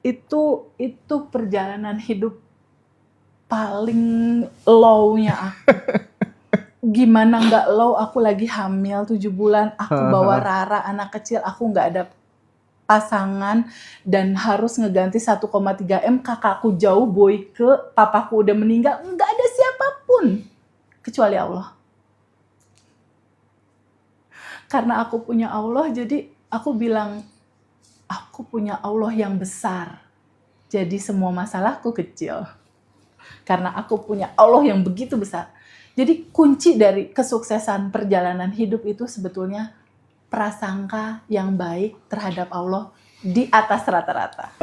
itu perjalanan hidup paling low-nya aku. Gimana nggak low, aku lagi hamil 7 bulan, aku bawa Rara, anak kecil, aku nggak ada pasangan, dan harus ngeganti 1,3 M, kakakku jauh, Boyke, papaku udah meninggal, nggak ada siapapun, kecuali Allah. Karena aku punya Allah, jadi aku bilang, aku punya Allah yang besar, jadi semua masalahku kecil. Karena aku punya Allah yang begitu besar. Jadi kunci dari kesuksesan perjalanan hidup itu sebetulnya prasangka yang baik terhadap Allah di atas rata-rata.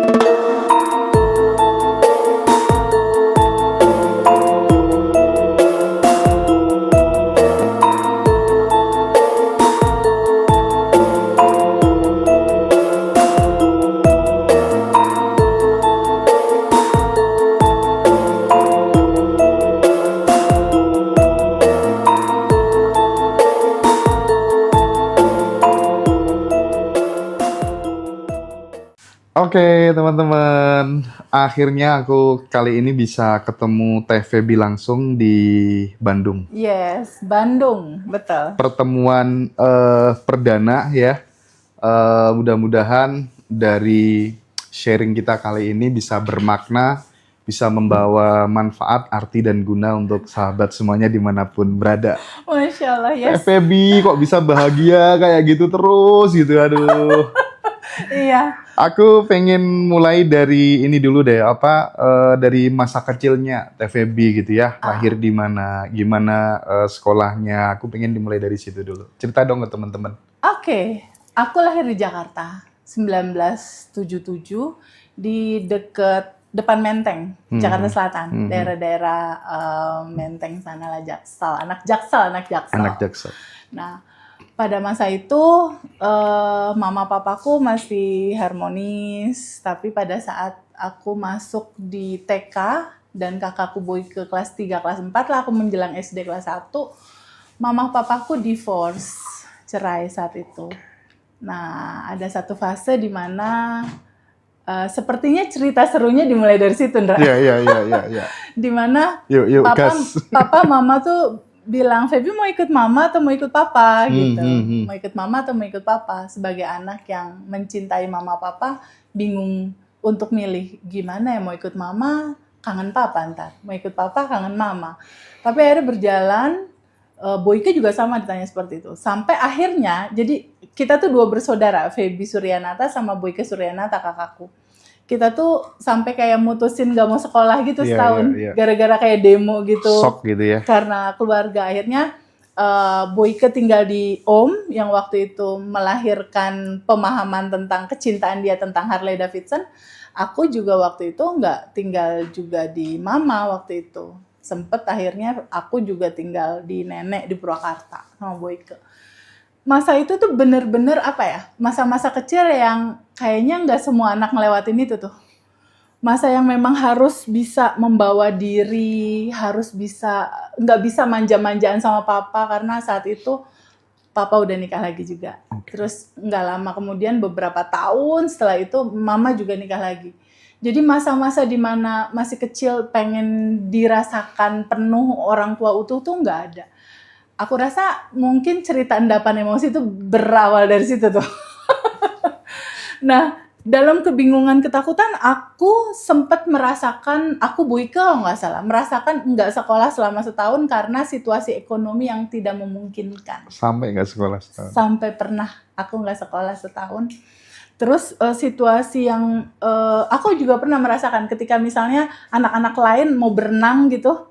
Oke, teman-teman. Akhirnya aku kali ini bisa ketemu Teh Feby langsung di Bandung. Yes, Bandung, betul. Pertemuan perdana ya. Mudah-mudahan dari sharing kita kali ini bisa bermakna, bisa membawa manfaat, arti, dan guna untuk sahabat semuanya dimanapun berada. Masya Allah, Teh yes. Feby kok bisa bahagia kayak gitu terus gitu, aduh. Iya. Aku pengen mulai dari ini dulu deh, dari masa kecilnya Teh Feby gitu ya, lahir di mana, gimana sekolahnya. Aku pengen dimulai dari situ dulu. Cerita dong ke teman-teman. Oke, aku lahir di Jakarta 1977 di depan Menteng, Jakarta Selatan, daerah-daerah Menteng sana lah, Jaksel, anak Jaksel. Nah, pada masa itu mama papaku masih harmonis, tapi pada saat aku masuk di TK dan kakakku Boyke kelas 3, kelas 4 lah, aku menjelang SD kelas 1, mama papaku divorce, cerai saat itu. Nah, ada satu fase di mana sepertinya cerita serunya dimulai dari situ, Ndra. Iya. Di mana Yuk, papa mama tuh bilang, Feby mau ikut mama atau mau ikut papa gitu. Mau ikut mama atau mau ikut papa. Sebagai anak yang mencintai mama papa, bingung untuk milih gimana ya, mau ikut mama, kangen papa ntar. Mau ikut papa, kangen mama. Tapi akhirnya berjalan, Boyke juga sama ditanya seperti itu. Sampai akhirnya, jadi kita tuh 2 bersaudara, Feby Suryanata sama Boyke Suryanata, kakakku. Kita tuh sampai kayak mutusin gak mau sekolah gitu setahun, gara-gara kayak demo gitu. Sok gitu ya. Karena keluarga. Akhirnya Boyke tinggal di Om yang waktu itu melahirkan pemahaman tentang kecintaan dia tentang Harley Davidson. Aku juga waktu itu nggak tinggal juga di mama waktu itu. Sempet akhirnya aku juga tinggal di nenek di Purwakarta sama Boyke. Masa itu tuh bener-bener masa-masa kecil yang kayaknya nggak semua anak ngelewatin itu tuh. Masa yang memang harus bisa membawa diri, nggak bisa manja-manjaan sama papa, karena saat itu papa udah nikah lagi juga. Terus nggak lama kemudian, beberapa tahun setelah itu, mama juga nikah lagi. Jadi masa-masa di mana masih kecil pengen dirasakan penuh orang tua utuh tuh nggak ada. Aku rasa mungkin cerita endapan emosi itu berawal dari situ tuh. Nah, dalam kebingungan, ketakutan, aku sempat merasakan, aku Boyke kalau nggak salah, merasakan nggak sekolah selama setahun karena situasi ekonomi yang tidak memungkinkan. Sampai nggak sekolah setahun? Sampai pernah aku nggak sekolah setahun. Terus situasi yang aku juga pernah merasakan ketika misalnya anak-anak lain mau berenang gitu,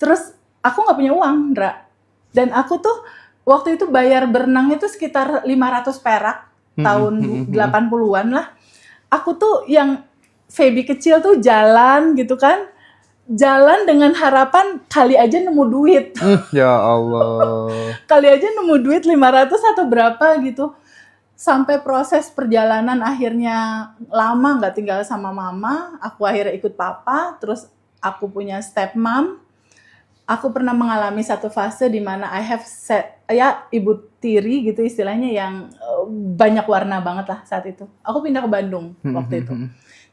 terus aku nggak punya uang, Ndra. Dan aku tuh waktu itu bayar berenang itu sekitar 500 perak, tahun 80-an lah. Aku tuh yang Feby kecil tuh jalan gitu kan, jalan dengan harapan kali aja nemu duit. Ya Allah. Kali aja nemu duit 500 atau berapa gitu. Sampai proses perjalanan akhirnya lama nggak tinggal sama mama, aku akhirnya ikut papa, terus aku punya stepmom. Aku pernah mengalami satu fase di mana I have ibu tiri gitu istilahnya, yang banyak warna banget lah saat itu. Aku pindah ke Bandung waktu itu.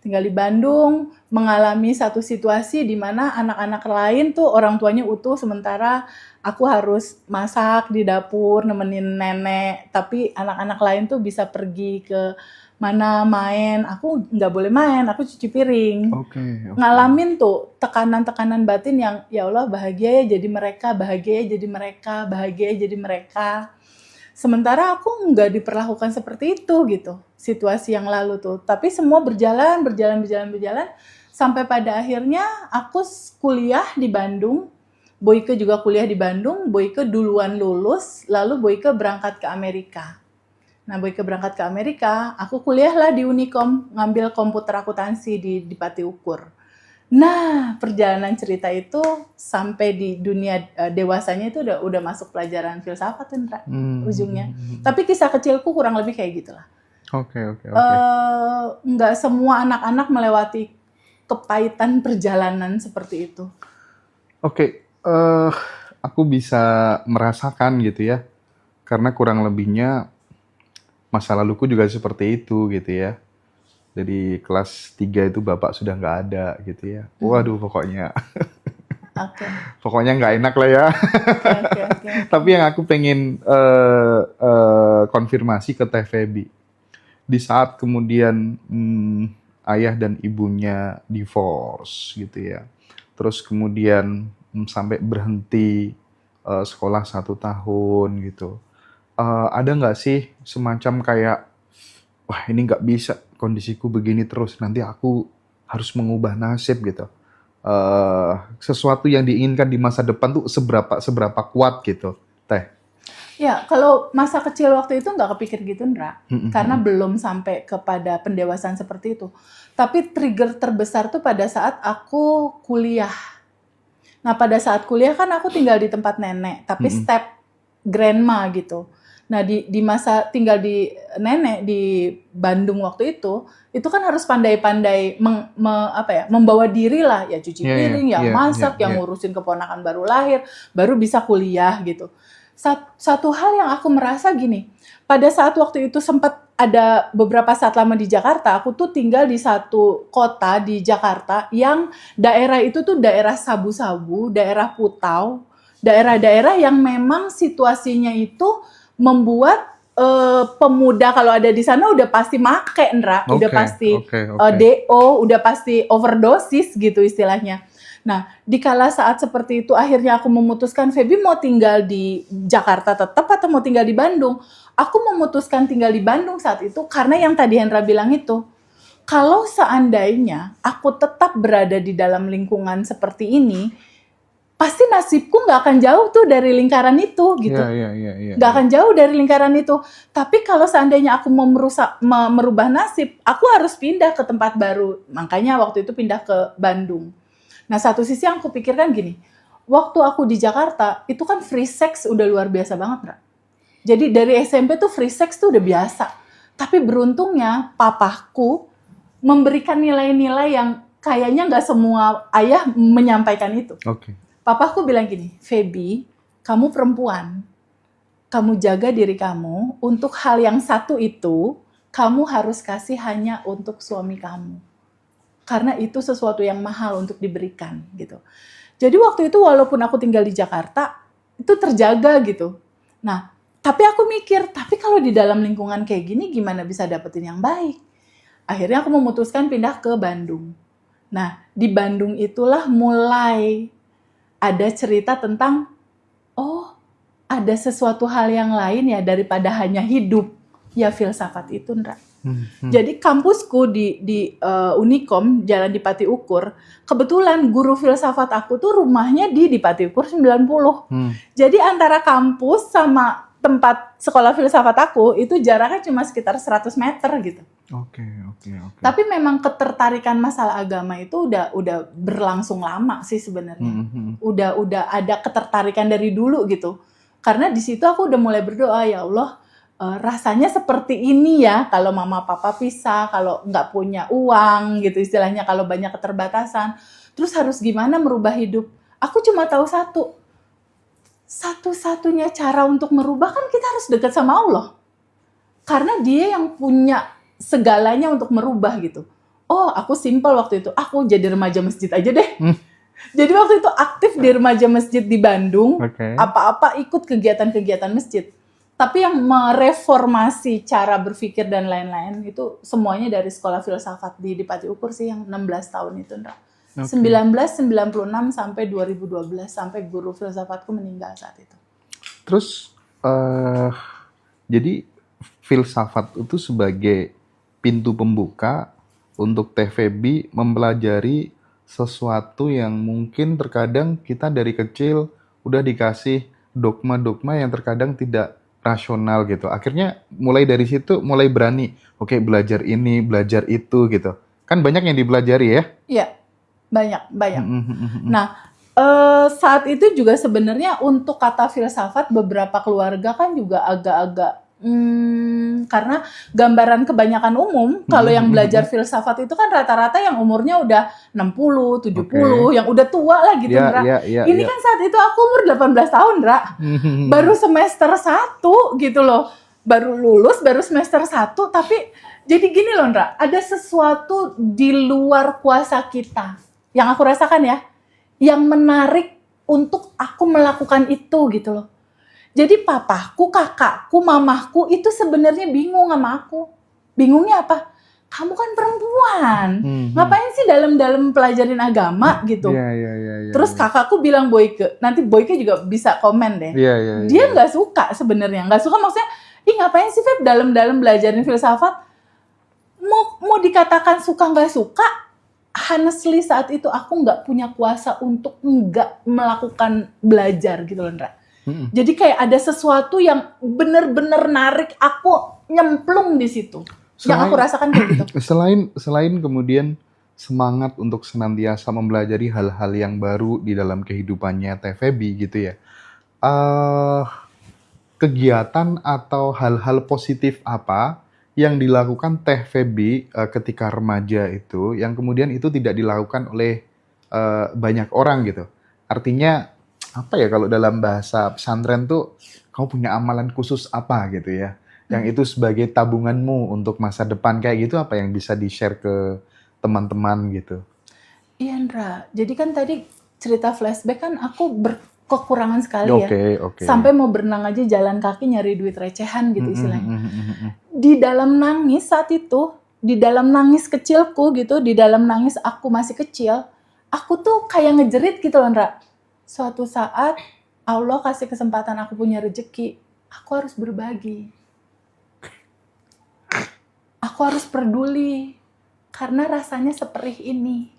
Tinggal di Bandung, mengalami satu situasi di mana anak-anak lain tuh orang tuanya utuh, sementara aku harus masak di dapur, nemenin nenek. Tapi anak-anak lain tuh bisa pergi ke mana main, aku nggak boleh main, aku cuci piring. Oke. Ngalamin tuh tekanan-tekanan batin yang ya Allah bahagia ya jadi mereka, bahagia ya jadi mereka, bahagia ya jadi mereka. Sementara aku nggak diperlakukan seperti itu gitu, situasi yang lalu tuh. Tapi semua berjalan, sampai pada akhirnya aku kuliah di Bandung. Boyke juga kuliah di Bandung, Boyke duluan lulus, lalu Boyke berangkat ke Amerika. Nah, Boyke berangkat ke Amerika, aku kuliahlah di Unicom, ngambil komputer akuntansi di Pati Ukur. Nah, perjalanan cerita itu sampai di dunia dewasanya itu udah masuk pelajaran filsafat, Indra, ujungnya. Tapi kisah kecilku kurang lebih kayak gitulah. Oke. Nggak semua anak-anak melewati kepahitan perjalanan seperti itu. Oke, aku bisa merasakan gitu ya, karena kurang lebihnya masa laluku juga seperti itu gitu ya. Dari kelas 3 itu bapak sudah nggak ada gitu ya. Waduh, pokoknya Oke. pokoknya nggak enak lah ya. Oke. Tapi yang aku pengen konfirmasi ke Teh Feby, di saat kemudian ayah dan ibunya divorce gitu ya, terus kemudian sampai berhenti sekolah 1 tahun gitu, ada nggak sih semacam kayak, wah ini nggak bisa kondisiku begini terus, nanti aku harus mengubah nasib gitu. Sesuatu yang diinginkan di masa depan tuh seberapa kuat gitu, Teh? Ya, kalau masa kecil waktu itu nggak kepikir gitu, Ndra. Karena belum sampai kepada pendewasaan seperti itu. Tapi trigger terbesar tuh pada saat aku kuliah. Nah, pada saat kuliah kan aku tinggal di tempat nenek, tapi step grandma gitu. Nah, di masa tinggal di nenek di Bandung waktu itu kan harus pandai-pandai membawa diri lah, ya cuci piring, masak, yang ngurusin keponakan baru lahir, baru bisa kuliah gitu. Satu hal yang aku merasa gini, pada saat waktu itu sempat ada beberapa saat lama di Jakarta, aku tuh tinggal di satu kota di Jakarta yang daerah itu tuh daerah sabu-sabu, daerah Kutau, daerah-daerah yang memang situasinya itu membuat pemuda kalau ada di sana udah pasti make, Ndra, udah pasti DO, udah pasti overdosis gitu istilahnya. Nah, di kala saat seperti itu akhirnya aku memutuskan, Feby mau tinggal di Jakarta tetap atau mau tinggal di Bandung? Aku memutuskan tinggal di Bandung saat itu karena yang tadi Hendra bilang itu, kalau seandainya aku tetap berada di dalam lingkungan seperti ini, pasti nasibku nggak akan jauh tuh dari lingkaran itu gitu. Nggak akan jauh dari lingkaran itu. Tapi kalau seandainya aku mau merubah nasib, aku harus pindah ke tempat baru. Makanya waktu itu pindah ke Bandung. Nah, satu sisi yang aku pikirkan gini, waktu aku di Jakarta, itu kan free sex udah luar biasa banget, Ra. Jadi dari SMP tuh free sex tuh udah biasa. Tapi beruntungnya papaku memberikan nilai-nilai yang kayaknya nggak semua ayah menyampaikan itu. Papaku bilang gini, Feby, kamu perempuan, kamu jaga diri kamu, untuk hal yang satu itu, kamu harus kasih hanya untuk suami kamu. Karena itu sesuatu yang mahal untuk diberikan gitu. Jadi waktu itu walaupun aku tinggal di Jakarta, itu terjaga gitu. Nah, tapi aku mikir, tapi kalau di dalam lingkungan kayak gini gimana bisa dapetin yang baik? Akhirnya aku memutuskan pindah ke Bandung. Nah, di Bandung itulah mulai ada cerita tentang, oh ada sesuatu hal yang lain ya daripada hanya hidup. Ya filsafat itu, Ndra. Jadi kampusku di Unicom, jalan di Pati Ukur, kebetulan guru filsafat aku tuh rumahnya di Pati Ukur 90. Jadi antara kampus sama tempat sekolah filsafat aku, itu jaraknya cuma sekitar 100 meter gitu. Tapi memang ketertarikan masalah agama itu udah berlangsung lama sih sebenarnya. Udah ada ketertarikan dari dulu gitu. Karena di situ aku udah mulai berdoa, ya Allah, rasanya seperti ini ya kalau mama papa pisah, kalau nggak punya uang gitu istilahnya, kalau banyak keterbatasan. Terus harus gimana merubah hidup? Aku cuma tahu satu-satunya cara untuk merubah kan kita harus dekat sama Allah. Karena dia yang punya segalanya untuk merubah gitu. Oh, aku simpel waktu itu. Aku jadi remaja masjid aja deh. Hmm. Jadi waktu itu aktif di remaja masjid di Bandung. Oke. Apa-apa ikut kegiatan-kegiatan masjid. Tapi yang mereformasi cara berpikir dan lain-lain itu semuanya dari sekolah filsafat di Pati Ukur sih yang 16 tahun itu, Ndra. Oke. 1996 sampai 2012 sampai guru filsafatku meninggal saat itu. Terus jadi filsafat itu sebagai pintu pembuka untuk Teh Feby mempelajari sesuatu yang mungkin terkadang kita dari kecil udah dikasih dogma-dogma yang terkadang tidak rasional gitu. Akhirnya mulai dari situ mulai berani, oke belajar ini, belajar itu gitu. Kan banyak yang dipelajari ya. Iya, banyak. Nah, saat itu juga sebenarnya untuk kata filsafat beberapa keluarga kan juga agak-agak karena gambaran kebanyakan umum kalau yang belajar filsafat itu kan rata-rata yang umurnya udah 60, 70, yang udah tua lah gitu, Ndra. Ini kan saat itu aku umur 18 tahun, Ndra. Baru semester 1 gitu loh. Baru lulus, baru semester 1, tapi jadi gini loh, Ndra. Ada sesuatu di luar kuasa kita yang aku rasakan ya, yang menarik untuk aku melakukan itu gitu loh. Jadi papaku, kakakku, mamahku itu sebenarnya bingung sama aku. Bingungnya apa? Kamu kan perempuan, ngapain sih dalam pelajarin agama gitu? Terus kakakku bilang Boyke, nanti Boyke juga bisa komen deh. Dia nggak suka sebenarnya, nggak suka maksudnya, ih ngapain sih Feb dalam belajarin filsafat? Mau dikatakan suka nggak suka? Honestly saat itu aku nggak punya kuasa untuk nggak melakukan belajar gitu loh, Ndra. Jadi kayak ada sesuatu yang bener-bener narik aku nyemplung di situ. Yang aku rasakan kayak gitu. Selain kemudian semangat untuk senantiasa mempelajari hal-hal yang baru di dalam kehidupannya Teh Feby gitu ya. Kegiatan atau hal-hal positif apa yang dilakukan Teh Feby ketika remaja itu yang kemudian itu tidak dilakukan oleh banyak orang gitu. Artinya apa ya kalau dalam bahasa pesantren tuh kamu punya amalan khusus apa gitu ya. Yang itu sebagai tabunganmu untuk masa depan kayak gitu apa yang bisa di-share ke teman-teman gitu. Iya, Ndra. Jadi kan tadi cerita flashback kan aku berkekurangan sekali ya. Sampai mau berenang aja jalan kaki nyari duit recehan gitu istilahnya. Di dalam nangis saat itu, di dalam nangis kecilku gitu, di dalam nangis aku masih kecil, aku tuh kayak ngejerit gitu loh, Ndra. Suatu saat Allah kasih kesempatan aku punya rezeki, aku harus berbagi. Aku harus peduli karena rasanya seperih ini.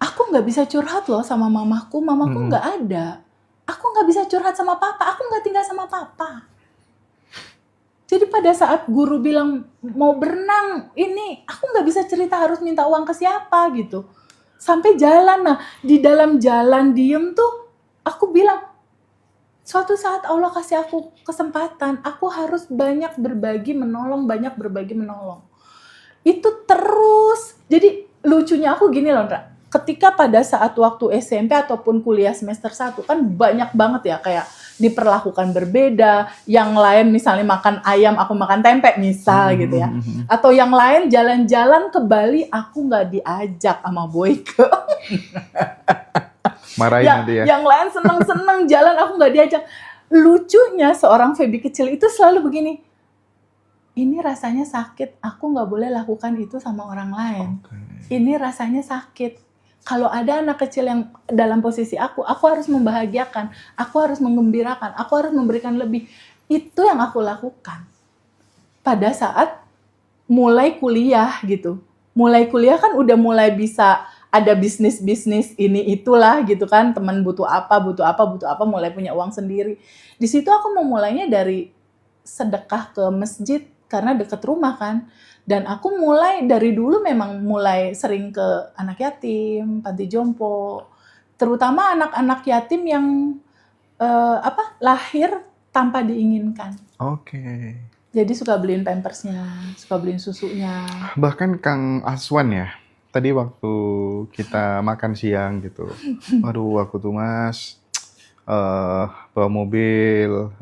Aku nggak bisa curhat loh sama mamaku nggak ada. Aku nggak bisa curhat sama papa, aku nggak tinggal sama papa. Jadi pada saat guru bilang mau berenang ini, aku nggak bisa cerita harus minta uang ke siapa gitu. Sampai jalan, nah di dalam jalan diem tuh aku bilang, suatu saat Allah kasih aku kesempatan, aku harus banyak berbagi menolong. Itu terus, jadi lucunya aku gini loh, Ndra. Ketika pada saat waktu SMP ataupun kuliah semester 1 kan banyak banget ya kayak diperlakukan berbeda, yang lain misalnya makan ayam, aku makan tempe misal gitu ya. Atau yang lain jalan-jalan ke Bali, aku nggak diajak sama Boyke. Marahin nanti ya. Yang lain seneng-seneng jalan, aku nggak diajak. Lucunya seorang Feby kecil itu selalu begini, ini rasanya sakit, aku nggak boleh lakukan itu sama orang lain. Ini rasanya sakit. Kalau ada anak kecil yang dalam posisi aku harus membahagiakan, aku harus menggembirakan, aku harus memberikan lebih. Itu yang aku lakukan. Pada saat mulai kuliah gitu. Mulai kuliah kan udah mulai bisa ada bisnis-bisnis ini itulah gitu kan. Teman butuh apa, mulai punya uang sendiri. Di situ aku memulainya dari sedekah ke masjid karena dekat rumah kan. Dan aku mulai dari dulu memang mulai sering ke anak yatim, panti jompo, terutama anak-anak yatim yang lahir tanpa diinginkan. Jadi suka beliin pampersnya, suka beliin susunya. Bahkan Kang Aswan ya, tadi waktu kita makan siang gitu, aduh aku tuh mas bawa mobil,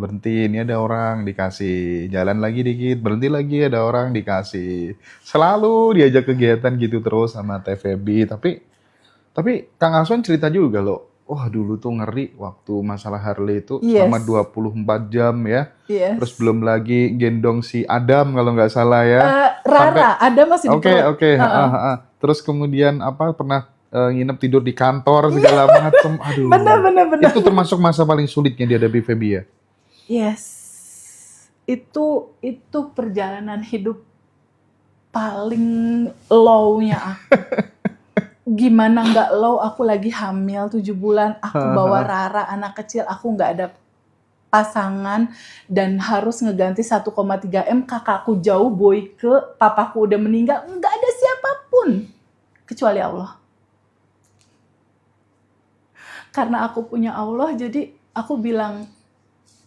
berhenti, ini ada orang, dikasih. Jalan lagi dikit, berhenti lagi, ada orang, dikasih. Selalu diajak kegiatan gitu terus sama TVB. Tapi Kang Aswan cerita juga loh, wah dulu tuh ngeri waktu masalah Harley itu selama Yes, 24 jam ya. Terus yes. belum lagi gendong si Adam kalau nggak salah ya. Sampai Rara, ada masih di oke perut. oke, Heeh. terus kemudian apa pernah nginep tidur di kantor segala macem. Benar, Aduh. benar, benar. Itu termasuk masa paling sulitnya dihadapi Feby ya. Yes, itu perjalanan hidup paling low-nya aku. Gimana nggak low? Aku lagi hamil 7 bulan, aku bawa Rara anak kecil, aku nggak ada pasangan dan harus ngeganti 1,3 M. Kakakku jauh, Boyke, papaku udah meninggal, nggak ada siapapun kecuali Allah. Karena aku punya Allah, jadi aku bilang,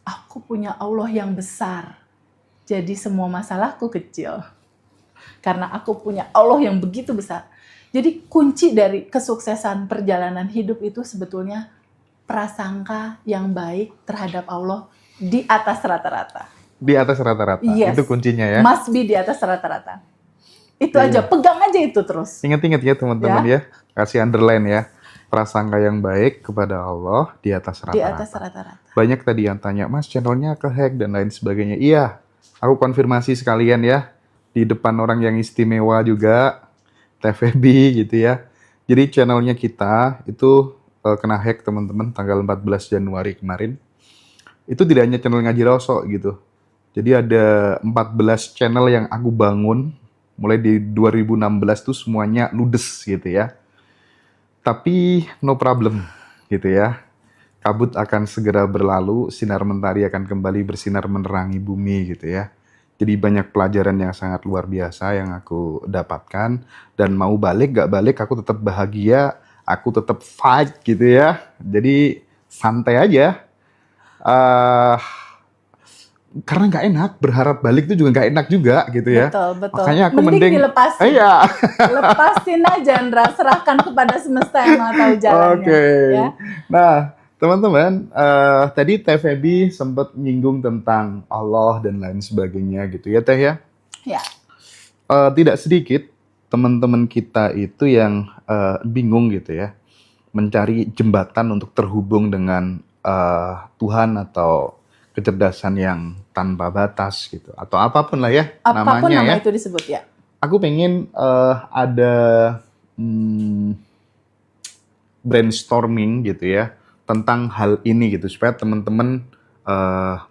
aku punya Allah yang besar. Jadi semua masalahku kecil. Karena aku punya Allah yang begitu besar. Jadi kunci dari kesuksesan perjalanan hidup itu sebetulnya prasangka yang baik terhadap Allah di atas rata-rata. Di atas rata-rata. Yes. Itu kuncinya ya. Must be di atas rata-rata. Itu Iya. aja, pegang aja itu terus. Ingat-ingat ya teman-teman ya. Kasih underline ya. Prasangka yang baik kepada Allah di atas Di atas rata-rata. rata-rata. Banyak tadi yang tanya, Mas channelnya kehack dan lain sebagainya. Iya, aku konfirmasi sekalian ya. Di depan orang yang istimewa juga, TVB gitu ya. Jadi channelnya kita itu kena hack teman-teman tanggal 14 Januari kemarin. Itu tidak hanya channel Ngaji Roso gitu. Jadi ada 14 channel yang aku bangun. Mulai di 2016 tuh semuanya ludes gitu ya. Tapi no problem gitu ya. Kabut akan segera berlalu, sinar mentari akan kembali bersinar menerangi bumi gitu ya. Jadi banyak pelajaran yang sangat luar biasa yang aku dapatkan. Dan mau balik, gak balik, aku tetap bahagia, aku tetap fight gitu ya. Jadi santai aja. Karena nggak enak, berharap balik itu juga nggak enak juga gitu ya. Betul, betul. Makanya aku mending dilepasin. Iya. Lepasin aja, Ndra. Serahkan kepada semesta yang mau tahu jalannya. Oke. Ya? Nah, teman-teman, tadi TVB sempat nyinggung tentang Allah dan lain sebagainya gitu ya, Teh ya. Ya. Tidak sedikit teman-teman kita itu yang bingung gitu ya, mencari jembatan untuk terhubung dengan Tuhan atau kecerdasan yang tanpa batas gitu, atau apapun lah ya Apapun namanya nama ya. itu disebut ya. Aku pengen ada brainstorming gitu ya tentang hal ini gitu supaya teman-teman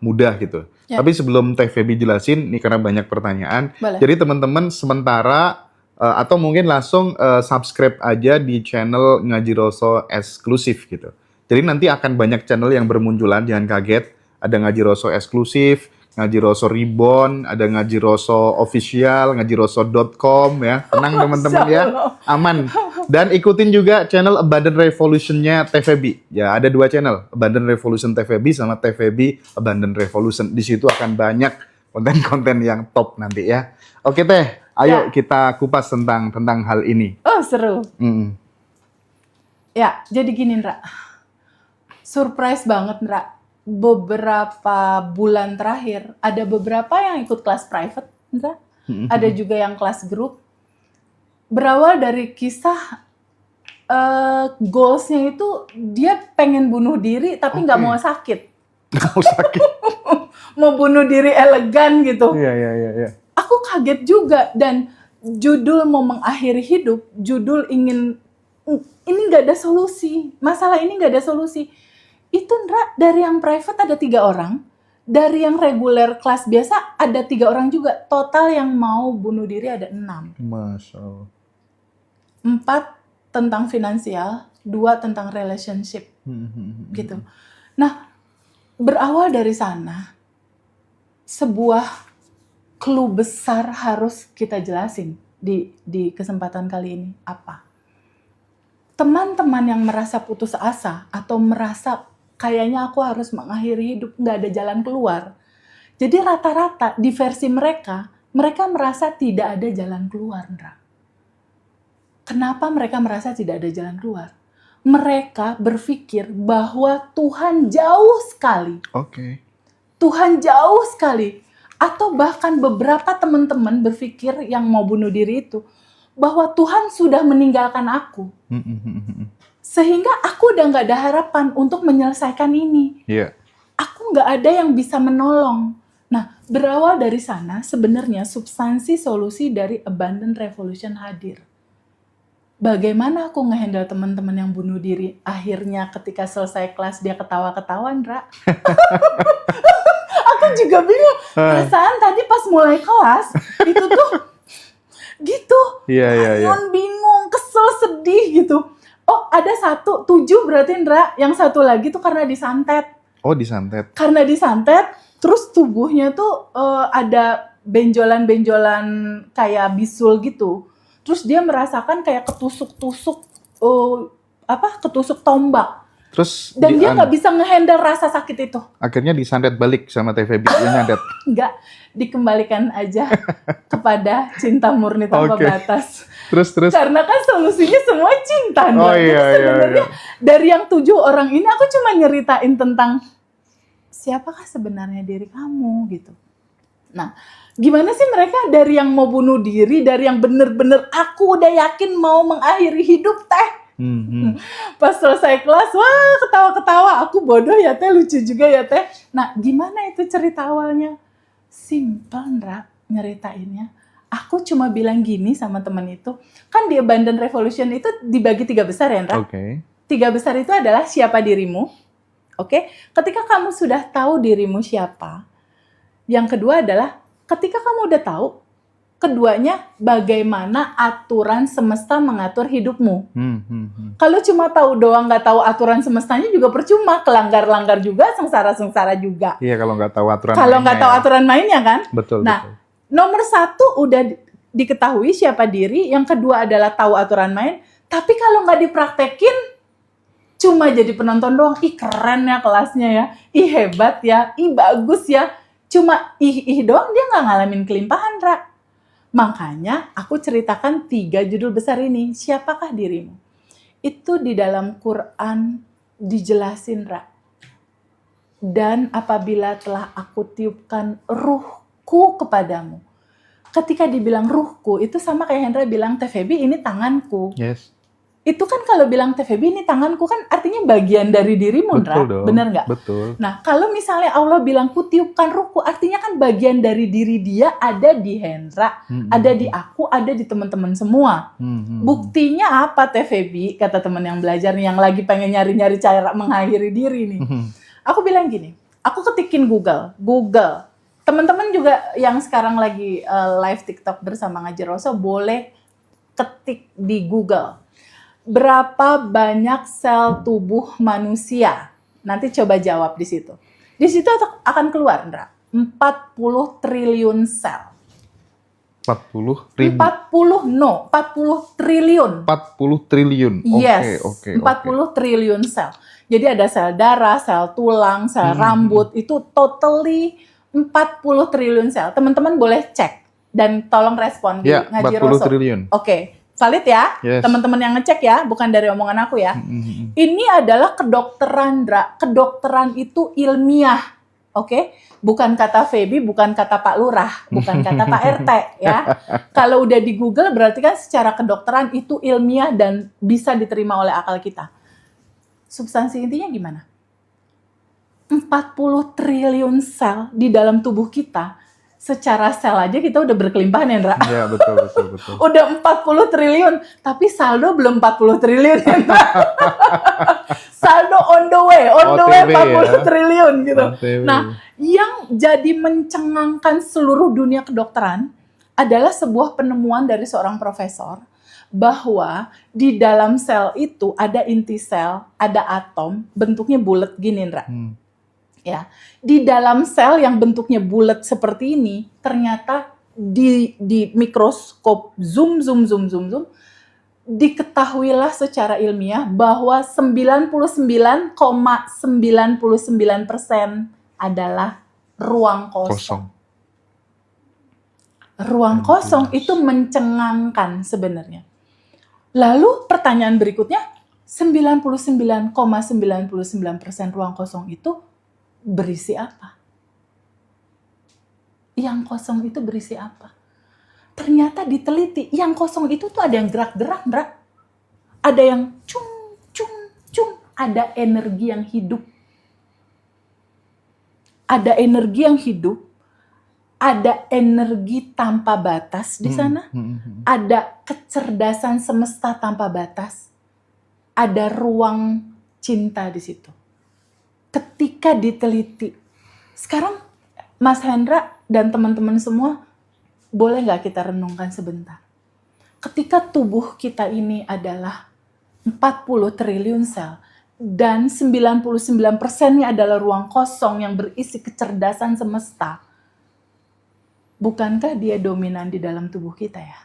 mudah gitu. Ya. Tapi sebelum TVB jelasin, nih karena banyak pertanyaan, Boleh. jadi teman-teman sementara atau mungkin langsung subscribe aja di channel Ngaji Roso eksklusif gitu. Jadi nanti akan banyak channel yang bermunculan, jangan kaget. Ada Ngaji Roso eksklusif, Ngaji Roso Reborn, ada Ngaji Roso official, ngajiroso.com ya. Tenang teman-teman ya, aman. Dan ikutin juga channel Abundant Revolution-nya TVB. Ya, ada 2 channel, Abundant Revolution TVB sama TVB Abundant Revolution. Di situ akan banyak konten-konten yang top nanti ya. Oke Teh, ayo kita kupas tentang hal ini. Oh, seru. Mm. Ya, jadi gini, Ndra. Surprise banget, Ndra. Beberapa bulan terakhir, ada beberapa yang ikut kelas private, Ndra. Ada juga yang kelas grup. Berawal dari kisah goals-nya itu dia pengen bunuh diri tapi nggak mau sakit. Nggak mau sakit. Mau bunuh diri elegan gitu. Iya. Aku kaget juga, dan judul mau mengakhiri hidup, judul ini nggak ada solusi, masalah ini nggak ada solusi. Itu Ndra, dari yang private ada 3 orang, dari yang reguler kelas biasa ada 3 orang juga, total yang mau bunuh diri ada 6. Masya Allah. 4 tentang finansial, 2 tentang relationship gitu. Nah, berawal dari sana, sebuah clue besar harus kita jelasin di kesempatan kali ini. Apa? Teman-teman yang merasa putus asa atau merasa kayaknya aku harus mengakhiri hidup, nggak ada jalan keluar. Jadi rata-rata di versi mereka merasa tidak ada jalan keluar, Ndra. Kenapa mereka merasa tidak ada jalan keluar? mereka berpikir bahwa Tuhan jauh sekali. Oke. Tuhan jauh sekali. Atau bahkan beberapa teman-teman berpikir yang mau bunuh diri itu, bahwa Tuhan sudah meninggalkan aku. Sehingga aku udah gak ada harapan untuk menyelesaikan ini. Iya. Aku gak ada yang bisa menolong. Nah, berawal dari sana sebenarnya substansi solusi dari Abundant Revolution hadir. Bagaimana aku ngehandle teman-teman yang bunuh diri? Akhirnya ketika selesai kelas dia ketawa-ketawa, Ndra. Aku juga bingung. Perasaan tadi pas mulai kelas, itu tuh gitu. Iya. Bingung, kesel, sedih gitu. Oh, ada 1, 7 berarti Ndra. Yang satu lagi tuh karena disantet. Oh, disantet. Karena disantet, terus tubuhnya tuh ada benjolan-benjolan kayak bisul gitu. Terus dia merasakan kayak ketusuk-tusuk, ketusuk tombak. Terus Dan dia nggak bisa ngehandle rasa sakit itu. akhirnya disantet balik sama TVB, dia nyandet. Nggak, dikembalikan aja kepada cinta murni tanpa batas. Terus. Karena kan solusinya semua cinta. Oh Jadi iya. sebenarnya dari yang 7 orang ini aku cuma nyeritain tentang siapakah sebenarnya diri kamu gitu. Nah, gimana sih mereka dari yang mau bunuh diri, dari yang bener-bener aku udah yakin mau mengakhiri hidup teh. Pas selesai kelas, wah ketawa-ketawa, aku bodoh ya teh, lucu juga ya teh. Nah, gimana itu cerita awalnya? Simple, Ndra, nyeritainnya. Aku cuma bilang gini sama teman itu, kan di Abundant Revolution itu dibagi 3 besar ya, Ndra? Oke. 3 besar itu adalah siapa dirimu. Oke? Ketika kamu sudah tahu dirimu siapa, yang kedua adalah ketika kamu udah tahu, keduanya bagaimana aturan semesta mengatur hidupmu. Kalau cuma tahu doang nggak tahu aturan semestanya juga percuma, kelanggar-langgar juga, sengsara-sengsara juga. Iya, kalau nggak tahu aturan. Kalau nggak tahu aturan mainnya kan. Betul. Nah, nomor 1 udah diketahui siapa diri, yang kedua adalah tahu aturan main. Tapi kalau nggak dipraktekin, cuma jadi penonton doang. Ih keren ya kelasnya ya, ih hebat ya, ih bagus ya. Cuma ih doang, dia nggak ngalamin kelimpahan, Ra. Makanya aku ceritakan 3 judul besar ini. Siapakah dirimu? Itu di dalam Quran dijelasin, Ra. Dan apabila telah aku tiupkan ruhku kepadamu. Ketika dibilang ruhku, itu sama kayak Hendra bilang, TVB ini tanganku. Yes. Itu kan kalau bilang TVB ini tanganku kan artinya bagian dari dirimu, Ndra. Bener nggak? Betul. Nah, kalau misalnya Allah bilang kutiupkan ruhku, artinya kan bagian dari diri dia ada di Hendra, ada di aku, ada di teman-teman semua. Buktinya apa TVB? Kata teman yang belajar nih, yang lagi pengen nyari-nyari cara mengakhiri diri nih. Aku bilang gini, aku ketikin Google. Teman-teman juga yang sekarang lagi live TikTok bersama Ngajar Rosa, boleh ketik di Google. Berapa banyak sel tubuh manusia? Nanti coba jawab di situ. Di situ akan keluar, Ndra, 40 triliun sel. 40 ribu. 40 triliun. 40 triliun. Yes, Oke. 40 triliun sel. Jadi ada sel darah, sel tulang, sel rambut, itu totally 40 triliun sel. Teman-teman boleh cek dan tolong respon di Ngaji 40 Roso. triliun. Oke. Valid ya, Yes. teman-teman yang ngecek ya, bukan dari omongan aku ya. Ini adalah kedokteran, Dra. Kedokteran itu ilmiah, oke? Bukan kata Feby, bukan kata Pak Lurah, bukan kata Pak RT ya. Kalau udah di Google berarti kan secara kedokteran itu ilmiah dan bisa diterima oleh akal kita. Substansi intinya gimana? 40 triliun sel di dalam tubuh kita. Secara sel aja kita udah berkelimpahan ya, Ndra. Iya, betul. Udah 40 triliun, tapi saldo belum 40 triliun ya, Ndra. Saldo on the way 40 triliun gitu. OTW. Nah, yang jadi mencengangkan seluruh dunia kedokteran adalah sebuah penemuan dari seorang profesor bahwa di dalam sel itu ada inti sel, ada atom, bentuknya bulat gini, Ndra. Ya, di dalam sel yang bentuknya bulat seperti ini, ternyata di mikroskop zoom, diketahuilah secara ilmiah bahwa 99,99% adalah ruang kosong. Ruang kosong itu mencengangkan sebenarnya. Lalu pertanyaan berikutnya, 99,99% ruang kosong itu berisi apa? Yang kosong itu berisi apa? Ternyata diteliti, yang kosong itu tuh ada yang gerak-gerak, Ndra. Ada yang cung, cung, cung. Ada energi yang hidup. Ada energi yang hidup. Ada energi tanpa batas di sana. Ada kecerdasan semesta tanpa batas. Ada ruang cinta di situ. Ketika diteliti. Sekarang Mas Hendra dan teman-teman semua, boleh nggak kita renungkan sebentar? Ketika tubuh kita ini adalah 40 triliun sel, dan 99%-nya adalah ruang kosong yang berisi kecerdasan semesta, bukankah dia dominan di dalam tubuh kita ya?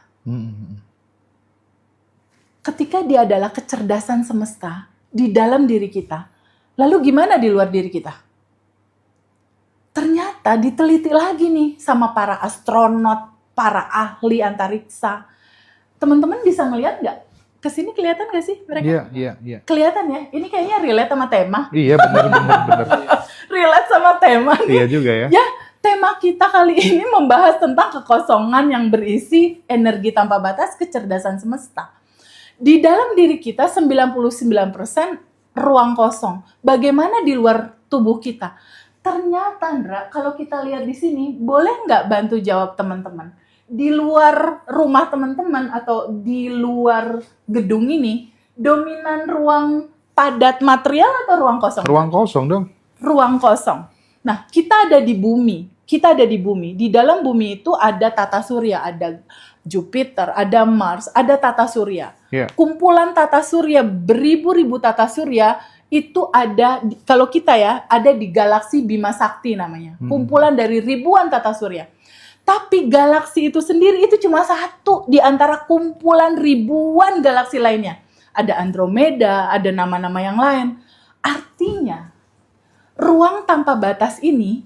Ketika dia adalah kecerdasan semesta di dalam diri kita, lalu gimana di luar diri kita? Ternyata diteliti lagi nih sama para astronot, para ahli antariksa. Teman-teman bisa ngelihat nggak? Kesini kelihatan nggak sih mereka? Iya. Kelihatan ya? Ini kayaknya relate sama tema. Iya, benar. Relate sama tema nih. Iya juga ya. Ya, tema kita kali ini membahas tentang kekosongan yang berisi energi tanpa batas, kecerdasan semesta. Di dalam diri kita 99% ruang kosong. Bagaimana di luar tubuh kita? Ternyata, Ndra, kalau kita lihat di sini, boleh nggak bantu jawab teman-teman? Di luar rumah teman-teman atau di luar gedung ini, dominan ruang padat material atau ruang kosong? Ruang kosong dong. Ruang kosong. Nah, kita ada di bumi. Di dalam bumi itu ada tata surya, ada Jupiter, ada Mars, ada tata surya. Yeah. Kumpulan tata surya, beribu-ribu tata surya, itu ada, kalau kita ya, ada di galaksi Bima Sakti namanya. Kumpulan dari ribuan tata surya. Tapi galaksi itu sendiri itu cuma satu di antara kumpulan ribuan galaksi lainnya. Ada Andromeda, ada nama-nama yang lain. Artinya, ruang tanpa batas ini,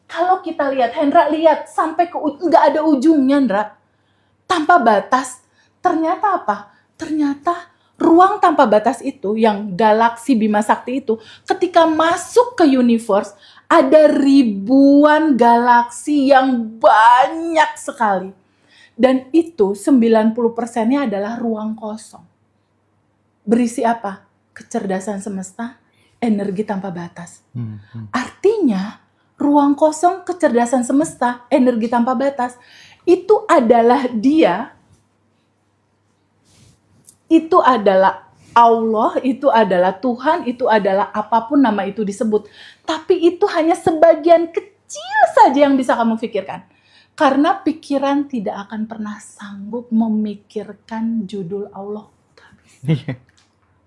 kalau kita lihat, Hendra lihat, sampai ke nggak ada ujungnya, Hendra. Tanpa batas, ternyata apa? Ternyata ruang tanpa batas itu, yang galaksi Bima Sakti itu, ketika masuk ke universe, ada ribuan galaksi yang banyak sekali. Dan itu 90%-nya adalah ruang kosong. Berisi apa? Kecerdasan semesta, energi tanpa batas. Artinya, ruang kosong, kecerdasan semesta, energi tanpa batas, itu adalah dia, itu adalah Allah, itu adalah Tuhan, itu adalah apapun nama itu disebut. Tapi itu hanya sebagian kecil saja yang bisa kamu pikirkan. Karena pikiran tidak akan pernah sanggup memikirkan judul Allah.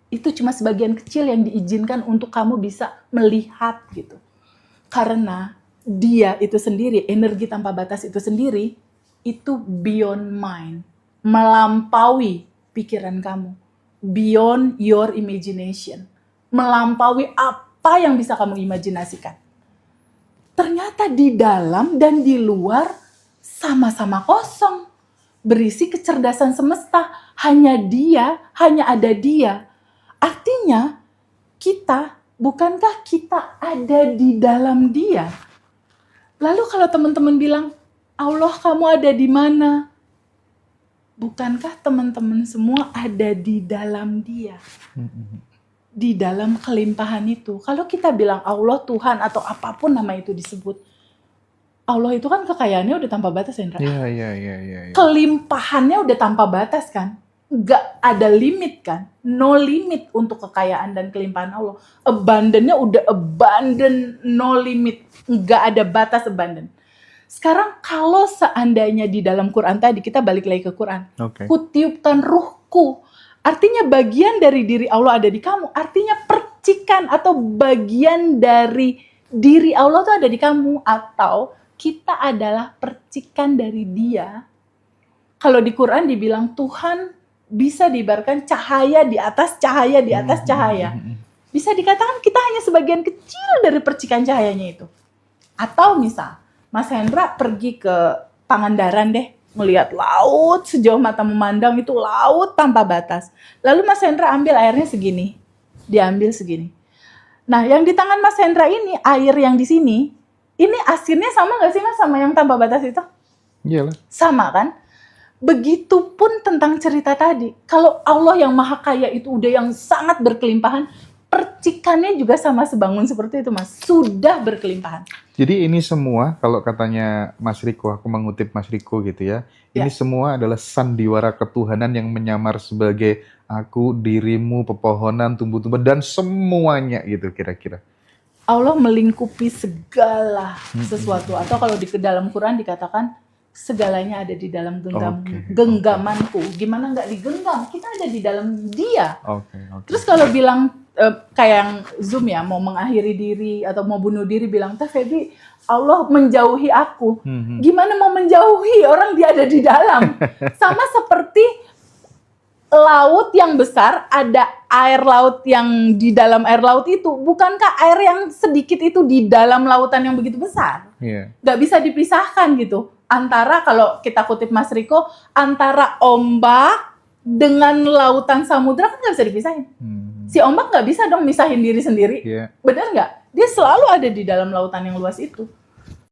Itu cuma sebagian kecil yang diizinkan untuk kamu bisa melihat gitu. Karena dia itu sendiri, energi tanpa batas itu sendiri, itu beyond mind. Melampaui pikiran kamu. Beyond your imagination. Melampaui apa yang bisa kamu imajinasikan. Ternyata di dalam dan di luar sama-sama kosong. Berisi kecerdasan semesta. Hanya dia, hanya ada dia. Artinya kita, bukankah kita ada di dalam dia? Lalu kalau teman-teman bilang, Allah kamu ada di mana? Bukankah teman-teman semua ada di dalam dia? Di dalam kelimpahan itu. Kalau kita bilang Allah, Tuhan, atau apapun nama itu disebut, Allah itu kan kekayaannya udah tanpa batas, Hendra. Iya. Kelimpahannya udah tanpa batas kan? Nggak ada limit kan? No limit untuk kekayaan dan kelimpahan Allah. Abundant-nya udah abundant, no limit. Nggak ada batas abundant. Sekarang kalau seandainya di dalam Quran tadi, kita balik lagi ke Quran. Kutiupkan ruhku. Artinya bagian dari diri Allah ada di kamu. Artinya percikan atau bagian dari diri Allah itu ada di kamu. Atau kita adalah percikan dari dia. Kalau di Quran dibilang Tuhan bisa diibaratkan cahaya di atas cahaya di atas cahaya. Bisa dikatakan kita hanya sebagian kecil dari percikan cahayanya itu. Atau misal, Mas Hendra pergi ke Pangandaran deh. melihat laut sejauh mata memandang, itu laut tanpa batas. Lalu Mas Hendra ambil airnya segini, diambil segini. Nah, yang di tangan Mas Hendra ini, air yang di sini, ini asinnya sama nggak sih Mas sama yang tanpa batas itu? Iyalah. Sama kan? Begitupun tentang cerita tadi. Kalau Allah yang maha kaya itu udah yang sangat berkelimpahan, percikannya juga sama sebangun seperti itu Mas. Sudah berkelimpahan. Jadi ini semua, kalau katanya Mas Riko, aku mengutip Mas Riko gitu ya, Ya. ini semua adalah sandiwara ketuhanan yang menyamar sebagai aku, dirimu, pepohonan, tumbuh-tumbuhan, dan semuanya gitu kira-kira. Allah melingkupi segala sesuatu. Atau kalau di dalam Quran dikatakan, segalanya ada di dalam Oke. genggamanku. Gimana nggak digenggam? Kita ada di dalam Dia. Oke. Terus kalau bilang kayak yang Zoom ya, mau mengakhiri diri atau mau bunuh diri, bilang, Teh Feby, Allah menjauhi aku. Gimana mau menjauhi? Orang dia ada di dalam. Sama seperti laut yang besar, ada air laut yang di dalam air laut itu. Bukankah air yang sedikit itu di dalam lautan yang begitu besar? Iya. Nggak bisa dipisahkan gitu. Antara, kalau kita kutip Mas Riko, antara ombak dengan lautan samudra kan nggak bisa dipisahin. Si ombak nggak bisa dong misahin diri sendiri. Iya. Bener nggak? Dia selalu ada di dalam lautan yang luas itu.